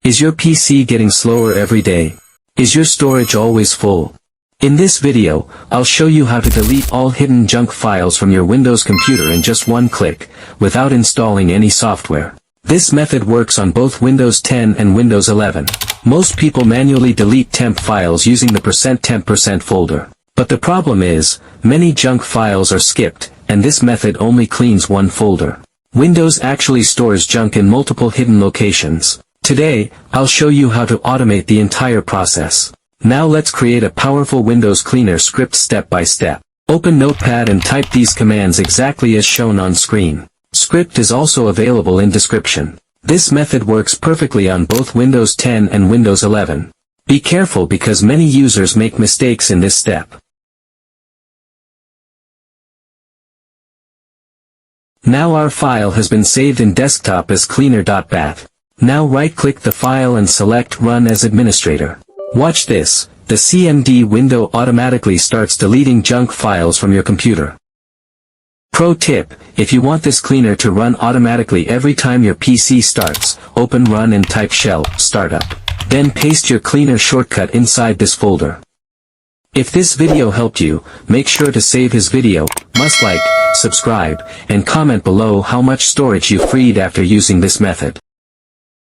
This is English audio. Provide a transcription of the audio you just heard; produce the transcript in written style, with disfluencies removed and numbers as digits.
Is your PC getting slower every day? Is your storage always full? In this video, I'll show you how to delete all hidden junk files from your Windows computer in just one click, without installing any software. This method works on both Windows 10 and Windows 11. Most people manually delete temp files using the %temp% folder. But the problem is, many junk files are skipped, and this method only cleans one folder. Windows actually stores junk in multiple hidden locations. Today, I'll show you how to automate the entire process. Now let's create a powerful Windows Cleaner script step by step. Open Notepad and type these commands exactly as shown on screen. Script is also available in description. This method works perfectly on both Windows 10 and Windows 11. Be careful because many users make mistakes in this step. Now our file has been saved in desktop as cleaner.bat. Now right-click the file and select Run as Administrator. Watch this, the CMD window automatically starts deleting junk files from your computer. Pro tip, if you want this cleaner to run automatically every time your PC starts, open Run and type shell startup. Then paste your cleaner shortcut inside this folder. If this video helped you, make sure to save his video, must like, subscribe, and comment below how much storage you freed after using this method.